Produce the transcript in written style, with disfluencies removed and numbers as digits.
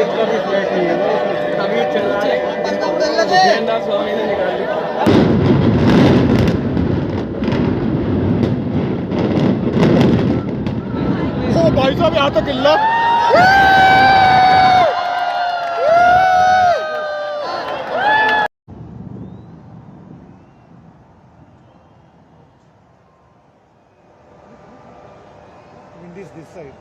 इसका भी फ्लैट नहीं है, तभी चल रहा है। जयेंद्र स्वामी ने निकाल ली। ओ भाई साहब यहाँ तो किल्ला Wind is this side.